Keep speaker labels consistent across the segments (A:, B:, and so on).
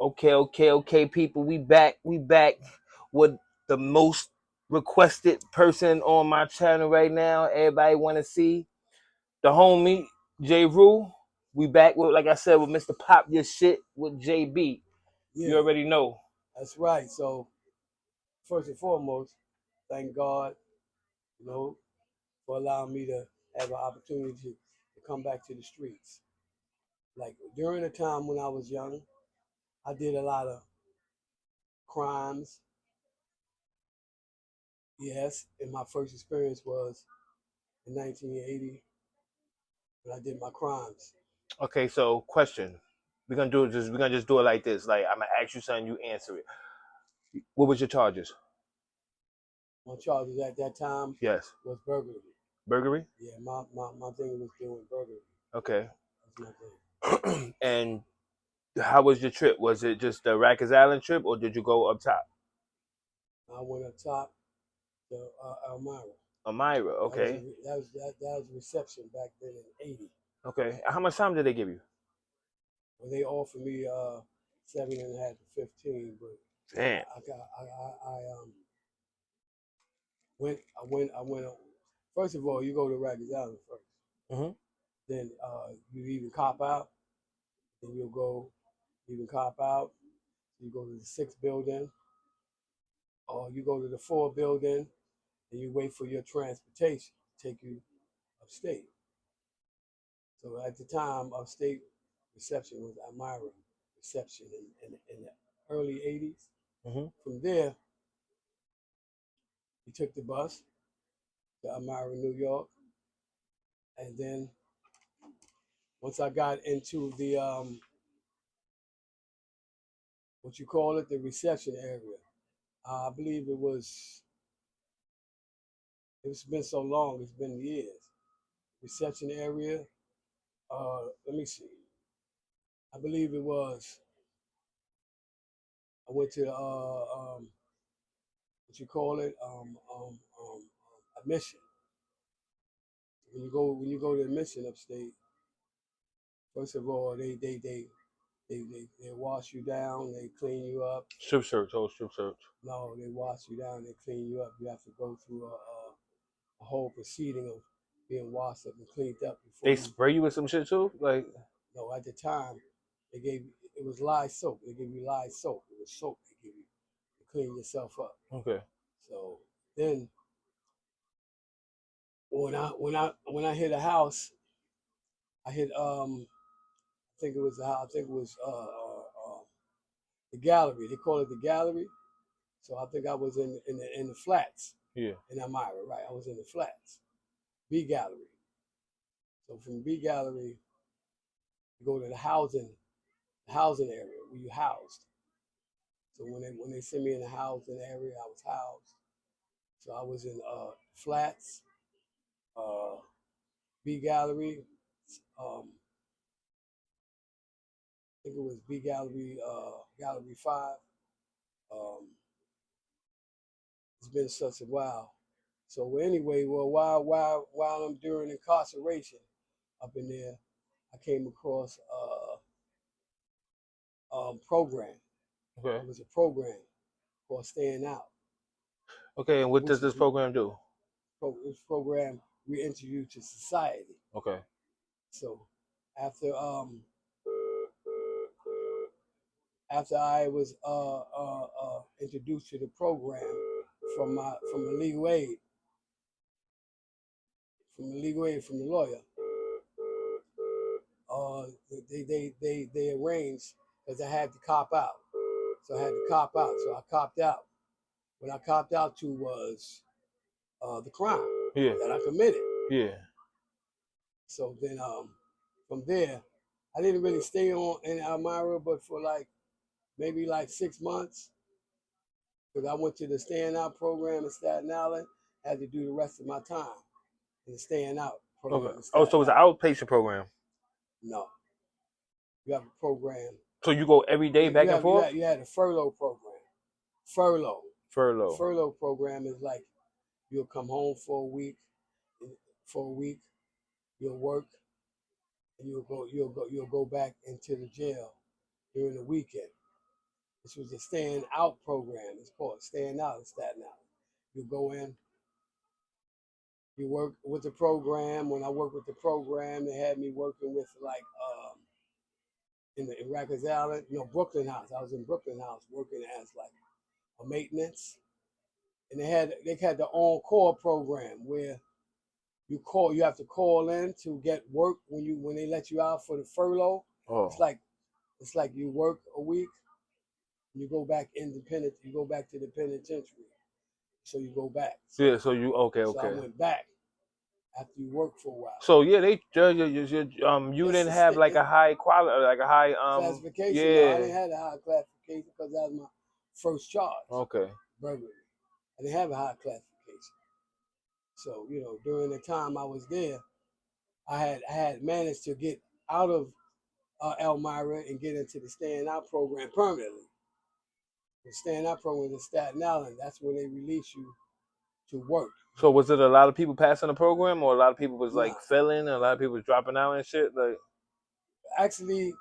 A: Okay, people. We back. We back with the most requested person on my channel right now. Everybody want to see the homie J. Rue. We back with, like I said, with Mr. Pop Your Shit with JB. You
B: Yeah,
A: already know.
B: that's right. So first and foremost, thank God, for allowing me to have an opportunity to come back to the streets. Like during the time when I was young, I did a lot of crimes. Yes, and my first experience was in 1980 when I did my crimes.
A: Okay, so question. We're gonna just do it like this. Like I'm gonna ask you something, you answer it. What was your charges?
B: My charges at that time
A: Yes.
B: was burglary.
A: Burglary?
B: Yeah, my thing was doing burglary.
A: Okay.
B: That's my thing.
A: And how was your trip? Was it just the Rikers Island trip or did you go up top?
B: I went up top to Elmira.
A: Amira, okay.
B: That was a reception back then in '80.
A: Okay. How much time did they give you?
B: Well, they offered me 7.5 to 15, but
A: Damn.
B: I went. First of all, you go to Rikers Island first.
A: Mm-hmm.
B: Then you even cop out. Then you'll go, even cop out. You go to the 6th building, or you go to the 4th building, and you wait for your transportation to take you upstate. So at the time, upstate reception was Elmira reception in the early '80s.
A: Mm-hmm.
B: From there, we took the bus to Elmira, New York, and then once I got into the what you call it, the reception area, I believe it's been so long, it's been years. Reception area, let me see. I believe it was. I went to what you call it, admission. When you go to admission upstate, first of all, they wash you down, they clean you up.
A: Strip search, whole strip search.
B: No, they wash you down, they clean you up. You have to go through a whole proceeding of being washed up and cleaned up before
A: They
B: you.
A: spray you with some shit too? Like
B: No, at the time, they gave it was lye soap. They gave you lye soap. It was soap they give you to clean yourself up.
A: okay.
B: So then when I hit a house, I hit I think it was the gallery. They call it the gallery. So I think I was in the flats
A: Yeah.
B: in Elmira, right? I was in the flats, B gallery. So from B gallery, you go to the housing area where you housed. So when they sent me in the housing area, I was housed. So I was in flats, uh, B gallery. I think it was B gallery, gallery 5. Um, it's been such a while. So anyway, well, while I'm during incarceration up in there, I came across program.
A: Okay.
B: It was a program called Staying Out,
A: Okay, and what
B: which
A: does this program do?
B: this program re-enter you to society.
A: Okay.
B: So after after I was introduced to the program from the legal aid, from the lawyer, uh, they arranged because I had to cop out. So I had to cop out. So I copped out. What I copped out to was the crime
A: Yeah.
B: that I committed.
A: Yeah.
B: So then from there, I didn't really stay on in Elmira, but for maybe 6 months, because I went to the Staying Out program in Staten Island. I had to do the rest of my time in the Staying Out program
A: Okay.
B: in
A: Oh,
B: Staten
A: so it's an
B: Island.
A: outpatient program.
B: No, you have a program.
A: So you go every day
B: You
A: back and
B: have you
A: forth?
B: had you had a furlough program. Furlough. The
A: Furlough.
B: furlough program is like you'll come home for a week. For a week, you'll work, and you'll go back into the jail during the weekend. This was a staying out program. It's called staying out in Staten Island. You go in, you work with the program. When I worked with the program, they had me working with like in Rikers Island, Brooklyn House. I was in Brooklyn House working as like a maintenance, and they had the on-call program where you have to call in to get work when they let you out for the furlough.
A: Oh,
B: It's like you work a week, and you go back independent. You go back to the penitentiary, so you go back.
A: yeah. So you okay?
B: So I
A: Okay.
B: went back after you work for a while.
A: So yeah, they you
B: It's
A: didn't have like a high quality, like a high
B: classification. No, I
A: yeah.
B: didn't have a high classification because that was my first charge,
A: Okay.
B: burglary. I didn't have a high classification. So during the time I was there, I had managed to get out of Elmira and get into the staying out program permanently. The staying out program in Staten Island. That's when they release you to work.
A: So was it a lot of people passing the program, or a lot of people was like
B: Nah,
A: failing, and a lot of people was dropping out and shit? Like,
B: actually,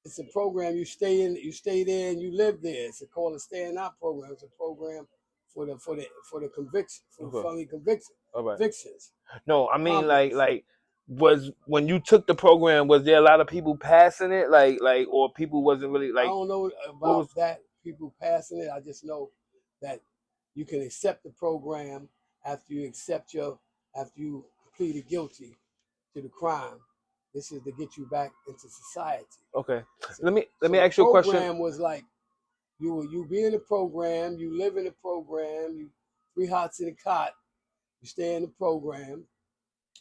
B: it's a program you stay in. You stay there and you live there. It's called a staying out program. It's a program for the conviction, for
A: okay,
B: felony
A: all right.
B: convictions.
A: No, I mean
B: Convicts.
A: like was when you took the program, was there a lot of people passing it, like, or people wasn't really
B: I
A: like
B: don't know
A: what
B: about
A: was
B: that. People passing it. I just know that you can accept the program after you pleaded guilty to the crime. This is to get you back into society.
A: okay?
B: So,
A: Let me
B: the
A: ask you a question.
B: program was like you be in the program, you live in the program, you 3 hots in a cot, you stay in the program,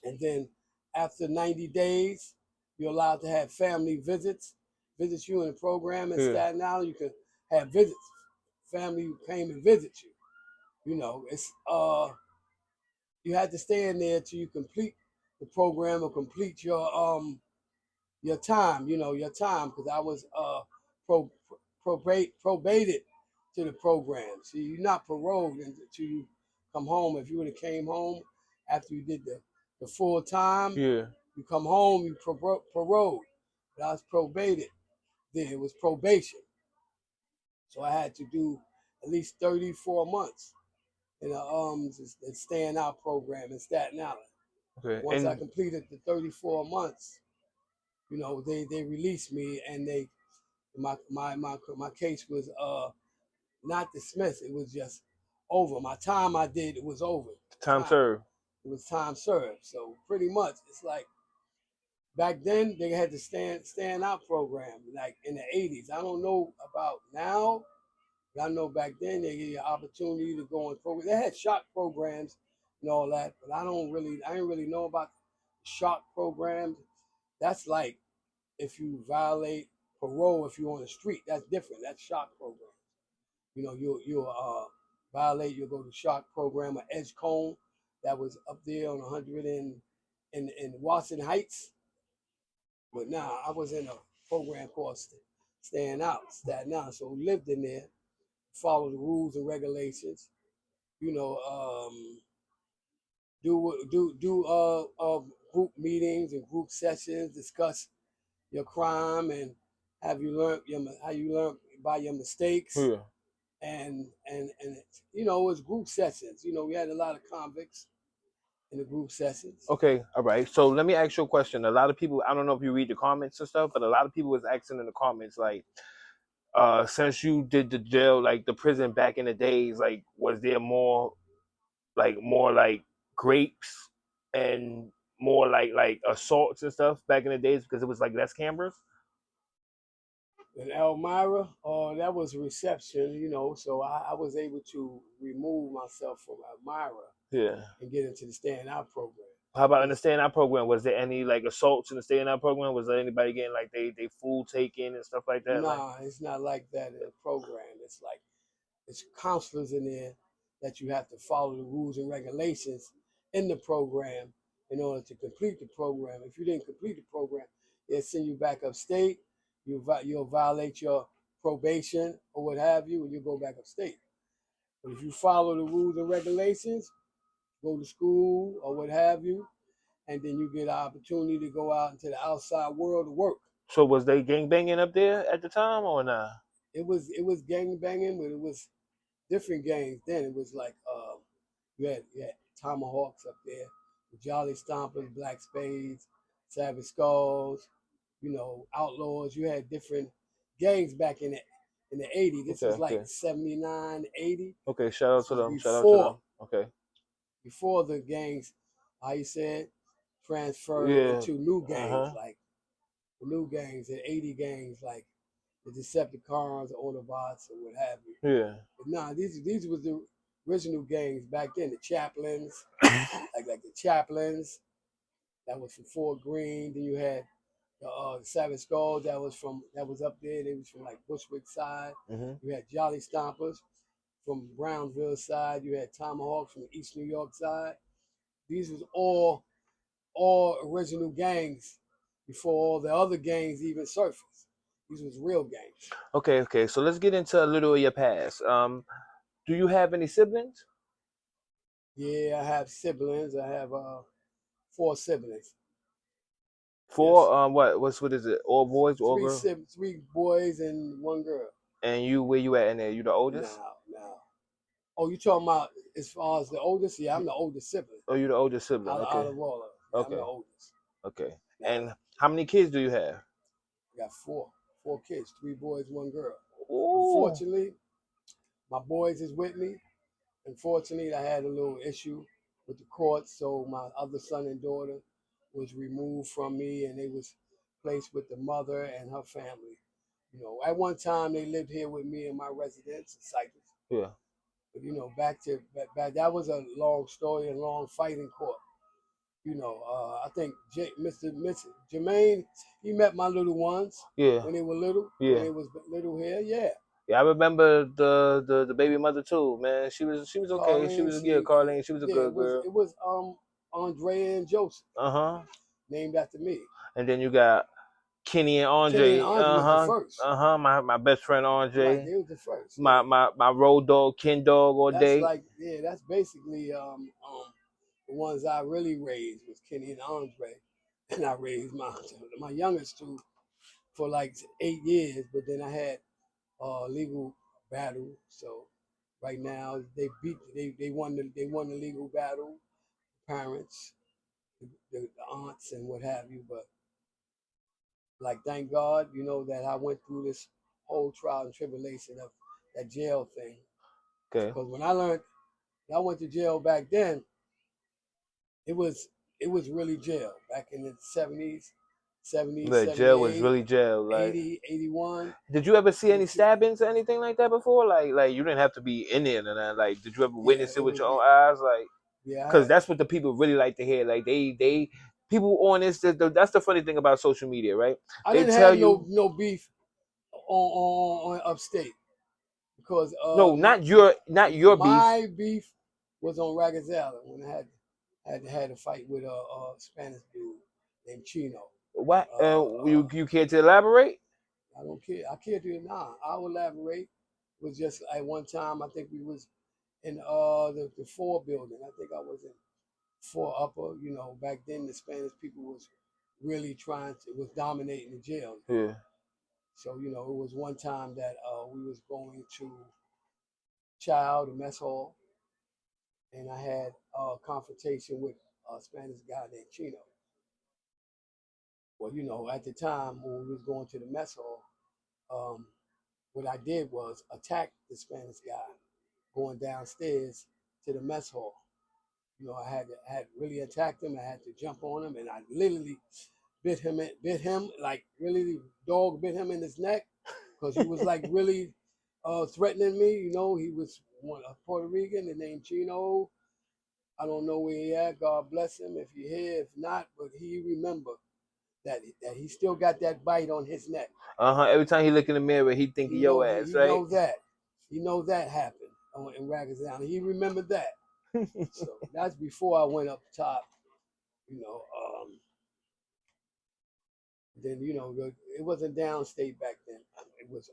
B: and then after 90 days, you're allowed to have family visits you in the program in
A: Yeah.
B: Staten Island. You can have visits, family who came and visit you. It's you had to stay in there till you complete the program or complete your time. Your time because I was probated to the program. See, you're not paroled until you come home. If you would have came home after you did the full time,
A: Yeah.
B: you come home, you paroled. But I was probated. Then it was probation. So I had to do at least 34 months in a staying out program in Staten Island.
A: Okay.
B: Once I completed the 34 months, they released me and my case was not dismissed. It was just over. My time I did, it was over.
A: Time served.
B: It was time served. So pretty much it's like back then they had the stand out program like in the 80s. I don't know about now, but I know back then they gave you an opportunity to go on program. They had shock programs and all that, but I didn't really know about shock programs. That's like if you violate parole if you're on the street. That's different. That's shock program. You'll violate. You'll go to shock program or Edgecombe. That was up there on 100 in Washington Heights. But now I was in a program called Staying Out, Staten Island. So we lived in there, follow the rules and regulations. You know, do group meetings and group sessions, discuss your crime and how you learn by your mistakes.
A: Yeah.
B: And it was group sessions. We had a lot of convicts in the group sessions.
A: Okay, all right. So let me ask you a question. A lot of people, I don't know if you read the comments and stuff, but a lot of people was asking in the comments, like, since you did the jail, like the prison back in the days, like, was there more like grapes and more like assaults and stuff back in the days because it was like less cameras?
B: In Elmira, that was a reception, so I was able to remove myself from Elmira
A: Yeah.
B: and get into the staying out program.
A: How about in the staying out program? Was there any like assaults in the staying out program? Was there anybody getting like they food taken and stuff like that?
B: Nah, it's not like that in the program. It's counselors in there that you have to follow the rules and regulations in the program in order to complete the program. If you didn't complete the program, they'll send you back upstate. You'll violate your probation or what have you, and you'll go back upstate. But if you follow the rules and regulations, go to school or what have you, and then you get an opportunity to go out into the outside world to work.
A: So was they gang banging up there at the time or not?
B: it was gang banging, but it was different gangs. Then it was like you had Tomahawks up there, the Jolly Stompers, Black Spades, Savage Skulls, Outlaws. You had different gangs back in the 80s. This
A: Okay,
B: is like
A: okay.
B: 79, 80.
A: Okay, shout out to
B: So
A: them. Shout out to them. Okay.
B: before the gangs, how you said, transferred
A: Yeah.
B: into new gangs,
A: Uh-huh.
B: like the new gangs, the 80 gangs, like the Decepticons, the Autobots, or what have you.
A: Yeah.
B: But nah, these was the original gangs back then. The Chaplains, like the Chaplains, that was from Fort Greene. Then you had the Savage Skulls that was up there. They was from like Bushwick side.
A: Mm-hmm.
B: You had Jolly Stompers from Brownsville side. You had Tomahawks from East New York side. These was all original gangs before all the other gangs even surfaced. These was real gangs.
A: Okay, okay. So let's get into a little of your past. Do you have any siblings?
B: Yeah, I have siblings. I have 4 siblings. Yes,
A: Four. What is it? All boys, all girls?
B: 3 boys and 1 girl.
A: And you, where you at in there? You the oldest?
B: Now. Oh, you talking about as far as the oldest? Yeah, I'm the oldest sibling
A: Oh, you the oldest sibling.
B: out
A: Okay.
B: of all of them. Yeah, I'm
A: Okay.
B: the oldest.
A: Okay.
B: Now,
A: And how many kids do you have?
B: I got four kids, 3 boys, 1 girl.
A: Ooh.
B: Unfortunately, my boys is with me. Unfortunately, I had a little issue with the courts, so my other son and daughter was removed from me, and they was placed with the mother and her family. At one time they lived here with me in my residence in Cyprus.
A: Yeah.
B: But back that was a long story and long fight in court. I think Mr. Jermaine, he met my little ones
A: Yeah.
B: when they were little,
A: Yeah.
B: when they was little here. Yeah.
A: Yeah, I remember the baby mother too, man. She was okay. She
B: Carlene,
A: was Carlene. She was a good
B: it was
A: girl.
B: it was Andrea and Joseph,
A: Uh-huh.
B: named after me.
A: And then you got Kenny and
B: Kenny
A: Andre.
B: and Andre was the first.
A: My best friend
B: Right,
A: Andre.
B: they was the first.
A: My
B: Yeah.
A: my road dog, Ken Dog all
B: That's
A: day.
B: that's basically the ones I really raised was Kenny and Andre, and I raised my youngest two for like 8 years, but then I had legal battle. So right now they won the legal battle, parents, the aunts and what have you. But like thank God, that I went through this whole trial and tribulation of that jail thing.
A: Okay.
B: Because when I went to jail back then, it was really jail back in the 70s,
A: The jail was
B: 78,
A: really jail. Like,
B: 80, 81.
A: did you ever see any stabbings or anything like that before? Like you didn't have to be in there and that. Like, did you ever witness it with your own eyes? Like,
B: Yeah,
A: because that's what the people really like to hear. Like they people on this. That's the funny thing about social media, right?
B: I
A: They
B: didn't
A: tell
B: have
A: you
B: no beef on upstate because
A: no, not your beef.
B: my beef was on Ragged Island when I had a fight with a Spanish dude named Chino.
A: What? You care to elaborate?
B: I don't care. I can't do it now. I'll elaborate. It was just at one time I think we was in the 4 building. I think I was in 4 upper. Back then the Spanish people was really was dominating the jail.
A: Yeah.
B: So it was one time that we was going to Chow, the mess hall, and I had a confrontation with a Spanish guy named Chino. Well, at the time when we was going to the mess hall, what I did was attack the Spanish guy going downstairs to the mess hall. I had really attacked him. I had to jump on him, and I literally bit him like really the dog bit him in his neck because he was like really threatening me. He was a Puerto Rican named Chino. I don't know where he at. God bless him if you're here. If not, but he remember that he still got that bite on his neck.
A: Every time he look in the mirror, he think of your ass, right?
B: He knows that happened in Ragged Island. He remembered that. So that's before I went up top. Then it wasn't downstate back then. It was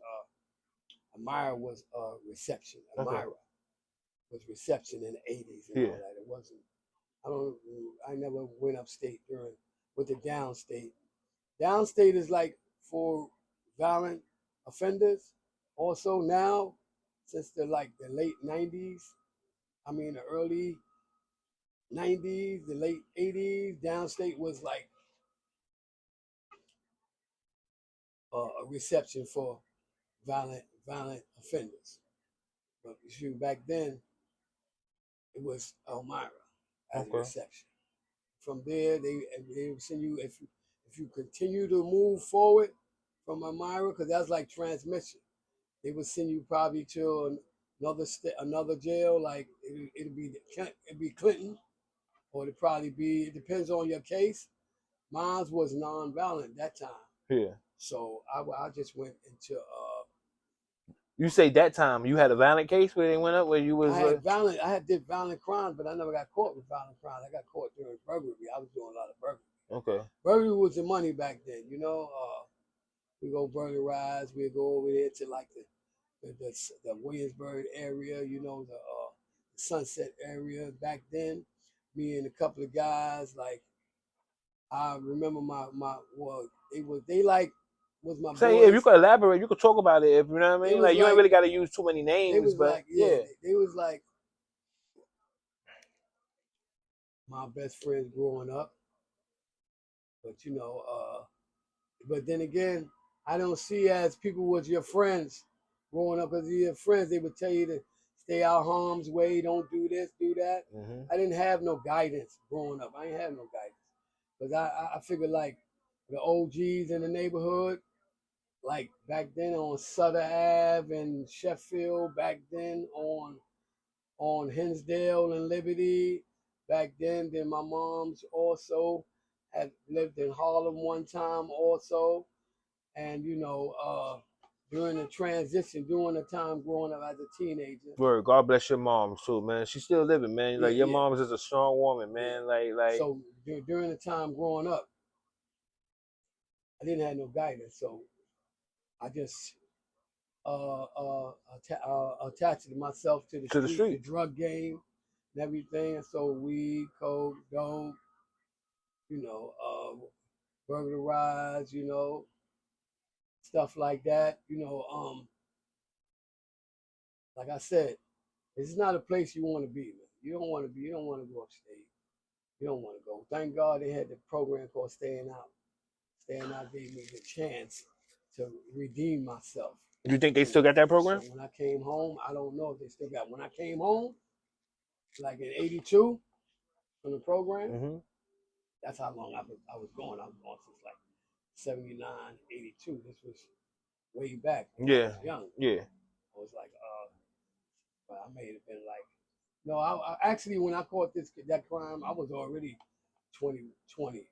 B: Amira was reception. Amira was reception in the 80s and all that. It wasn't. I never went upstate with the downstate. Downstate is like for violent offenders. Also now, since the late '90s, the early '90s, the late '80s, downstate was like a reception for violent offenders. But shoot, back then it was Elmira as a
A: Okay.
B: reception. From there, they would send you if you continue to move forward from Elmira, because that's like transmission. They would send you probably to another jail, like it'd be Clinton, or it'd probably be, it depends on your case. Mine was nonviolent that time,
A: Yeah.
B: so I just went into
A: You say that time you had a violent case where they went up where you was
B: I did violent crimes, but I never got caught with violent crimes. I got caught during burglary. I was doing a lot of burglary.
A: okay.
B: Burglary was the money back then, we go burglarize, we go over there to like the Williamsburg area, the Sunset area back then. Me and a couple of guys, like I remember they like was my
A: Say if you
B: boys.
A: could elaborate, you could talk about it. If you know what I
B: They
A: mean,
B: was
A: like you ain't
B: like
A: really got to use too many
B: they
A: names,
B: was
A: but
B: like yeah,
A: yeah.
B: they was like my best friends growing up. But but then again, I don't see as people was your friends growing up as your friends. They would tell you to stay out harm's way, don't do this, do that.
A: Mm-hmm.
B: I didn't have no guidance growing up. I didn't have no guidance because I figured like the OGs in the neighborhood, like back then on Sutter Ave and Sheffield, back then on Hinsdale and Liberty, back then. Then my mom's also had lived in Harlem one time also, and during the transition, during the time growing up as a teenager.
A: Word. God bless your mom too, man. She's still living, man.
B: Yeah,
A: Like your
B: yeah,
A: mom is just a strong woman,
B: yeah.
A: man. Like.
B: So during the time growing up, I didn't have no guidance, so I just attached myself to the
A: To the
B: street, the
A: street.
B: drug game, and everything. And so weed, coke, dope, you know, burglarize, stuff like that. Like I said, it's not a place you want to be, man. You don't want to be. You don't want to go upstate. You don't want to go. Thank God they had the program called Staying Out. Staying Out gave me the chance to redeem myself.
A: You think they still got that program?
B: So when I came home, I don't know if they still got. When I came home, like in '82, from the program,
A: Mm-hmm.
B: that's how long I was going. I was going since like '79, '82. This was way back when I
A: Yeah.
B: was young.
A: Yeah.
B: I was like, but I may have been like, no, I actually, when I caught that crime, I was already 20 something,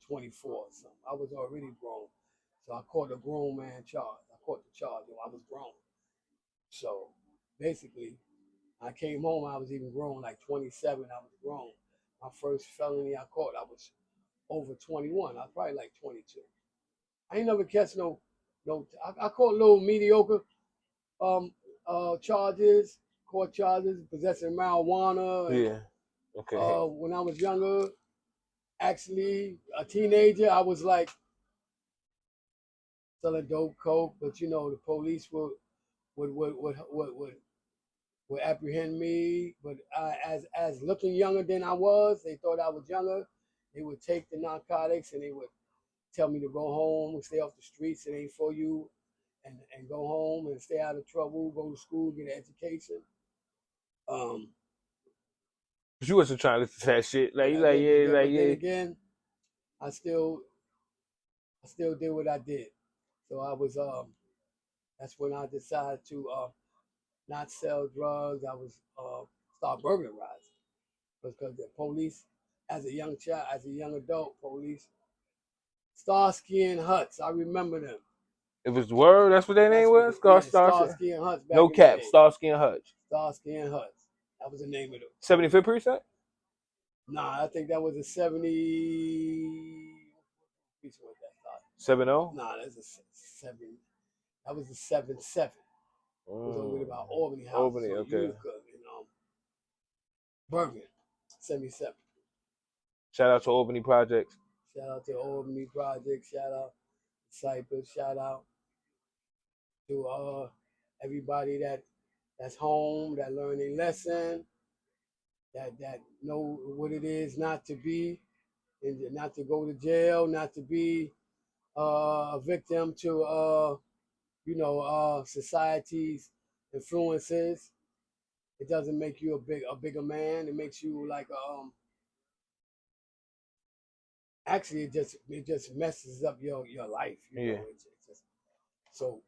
B: 24 something. I was already grown. So I caught a grown man charge. I caught the charge. I was grown. So basically, I came home, I was even grown, like 27, I was grown. My first felony I caught, I was over 21. I was probably like 22. I ain't never catch I caught little mediocre charges, court charges, possessing marijuana. And,
A: Yeah. Okay.
B: when I was younger, actually a teenager, I was like selling dope, coke, but the police would apprehend me. But as looking younger than I was, they thought I was younger. They would take the narcotics and they would tell me to go home and stay off the streets. It ain't for you, and go home and stay out of trouble, go to school, get an education.
A: But you wasn't trying to listen to that shit. Like you
B: But
A: like yeah, like
B: then
A: yeah.
B: again, I still did what I did. So I was that's when I decided to not sell drugs. I was start burglarizing because the police, as a young child, as a young adult, police, Starsky and Hutch. I remember them.
A: It was Word. That's what their name was.
B: Starsky and Hutch back
A: No
B: in the
A: cap.
B: day.
A: Starsky and Hutch.
B: Starsky and Hutch. That was the name of it.
A: 75th precinct.
B: Nah, I think that was a 70. Which one that started?
A: 70.
B: Nah, that's a 7. That was a 7-7. It was over by Albany House.
A: Albany,
B: So
A: okay.
B: Utica, Bergen, 77.
A: Shout out to Albany Projects.
B: Shout out to Albany Project. Shout out Cypress. Shout out to everybody that's home, that learned a lesson, that know what it is not to be, and not to go to jail, not to be a victim to society's influences. It doesn't make you a bigger man. It makes you like actually it just messes up your life.
A: Yeah.
B: It's just, so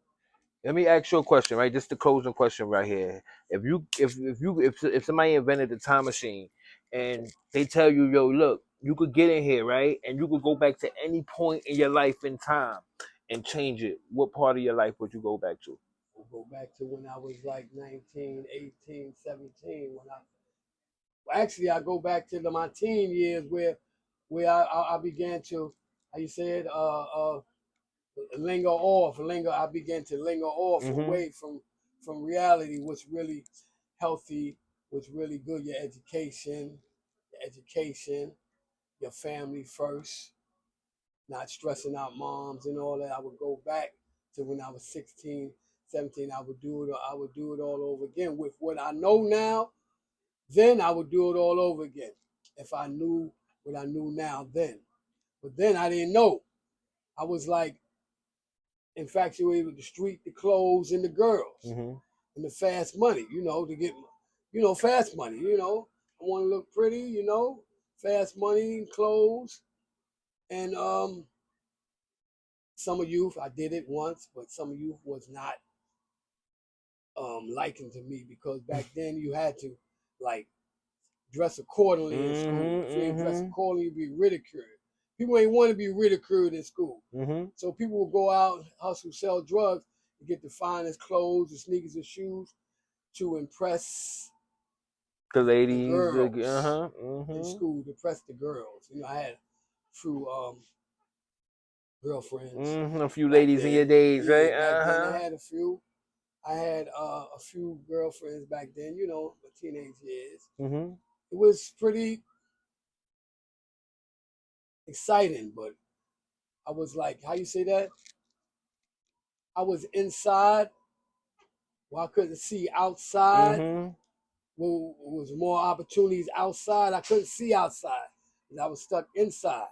A: Let me ask you a question, right? Just the closing question right here. If somebody invented a time machine and they tell you, yo, look, you could get in here, right? And you could go back to any point in your life in time and change it. What part of your life would you go back to?
B: we'll go back to when I was like 19, 18, 17. Actually I go back to my teen years where I began to, how you say it, linger off, linger. I began to linger off away from reality. What's really healthy, what's really good. Your education, your family first. Not stressing out moms and all that. I would go back to when I was 16, 17. I would do it. I would do it all over again with what I know now. Then I would do it all over again if I knew what I knew now then. But then I didn't know. I was like infatuated with the street, the clothes, and the girls, and the fast money, to get, fast money, I want to look pretty, fast money and clothes. And summer youth, I did it once, but summer youth was not liking to me because back then you had to like dress accordingly in school. If you ain't dress accordingly, you'd be ridiculed. People ain't want to be ridiculed in school. So people will go out, hustle, sell drugs to get the finest clothes, the sneakers, and shoes to impress
A: The ladies,
B: the girls in school, to impress the girls. I had a few girlfriends.
A: A few ladies in your days, right?
B: Back then I had a few. I had a few girlfriends back then, my teenage years. It was pretty exciting, but I was like, how you say that? I was inside, well, I couldn't see outside. Well, was more opportunities outside. I couldn't see outside. I was stuck inside.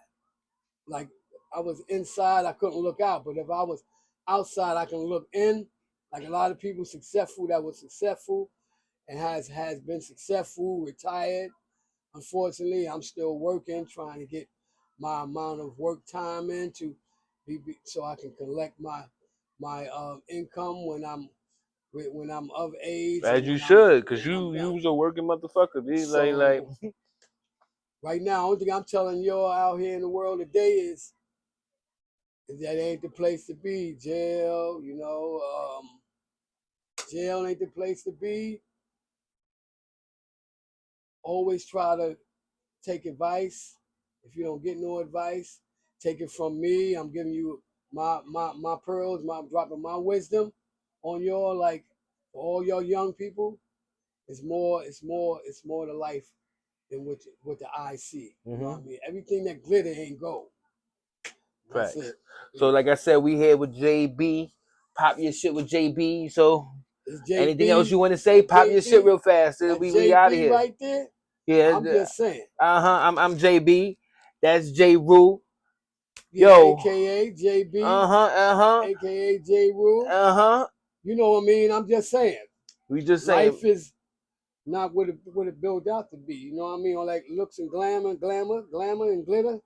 B: Like I was inside, I couldn't look out. But if I was outside, I can look in. Like a lot of people successful that was successful and has been successful, retired. Unfortunately, I'm still working, trying to get my amount of work time in to be so I can collect my income when I'm of age.
A: As you should, because you was a working motherfucker, dude. So,
B: right now, only thing I'm telling y'all out here in the world today is that ain't the place to be. Jail, jail ain't the place to be. Always try to take advice. If you don't get no advice, take it from me. I'm giving you my pearls, I'm dropping my wisdom on y'all, like for all y'all young people. It's more to life than what the eye see. You know what I mean? Everything that glitter ain't gold. That's it.
A: So like I said, we here with JB. Pop your shit with JB. So anything else you want to say? Pop your shit real fast. We out of here.
B: Right there.
A: Yeah,
B: I'm just saying.
A: I'm JB. That's J. Rue.
B: Yo, AKA JB.
A: AKA
B: J. Rue. You know what I mean? I'm just saying.
A: We just saying.
B: Life is not what it built out to be. You know what I mean? All like looks and glamour and glitter.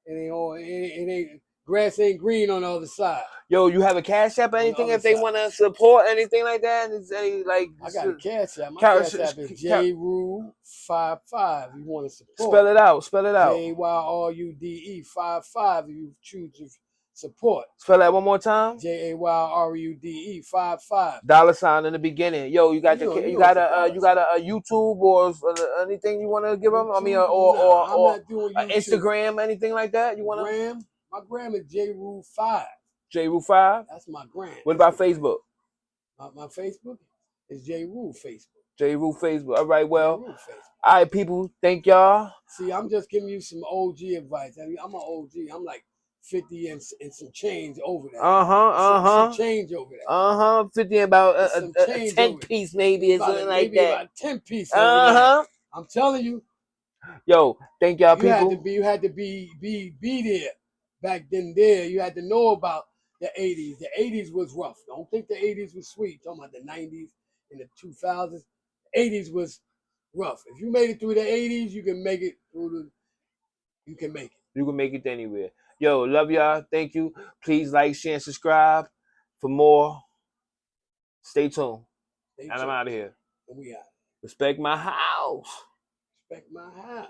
B: It ain't grass ain't green on the other side.
A: Yo, you have a Cash App or anything if they want to support anything like that?
B: I got a Cash App. My Cash App is JRude55. You want to support?
A: Spell it out.
B: JayRude 55. If you choose to support.
A: Spell that one more time.
B: JayRude 55.
A: $ in the beginning. Yo, you got you got a YouTube or anything you want to give them?
B: YouTube,
A: I mean, or
B: I'm not doing
A: Instagram, anything like that? You want
B: to? My gram is JRude5.
A: JRude5.
B: That's my gram.
A: What about Facebook?
B: My Facebook is JRude Facebook.
A: JRude Facebook. All right, well. All right, people. Thank y'all.
B: See, I'm just giving you some OG advice. I mean, I'm an OG. I'm like 50 and some change over that. Some change over that.
A: 50 and about
B: Some
A: a
B: change
A: 10
B: over it.
A: piece maybe or something like
B: Maybe
A: that.
B: about 10 piece over there. I'm telling you,
A: Yo, thank y'all
B: you had
A: people.
B: to be there back then. There, you had to know about the 80s. The 80s was rough. Don't think the 80s was sweet. Talking about the 90s and the 2000s. The 80s was rough. If you made it through the 80s, you can make it through the. You can make it.
A: You can make it anywhere. Yo, love y'all. Thank you. Please like, share, and subscribe for more. Stay tuned. And I'm out of here.
B: And we out.
A: Respect my house.
B: Respect my house.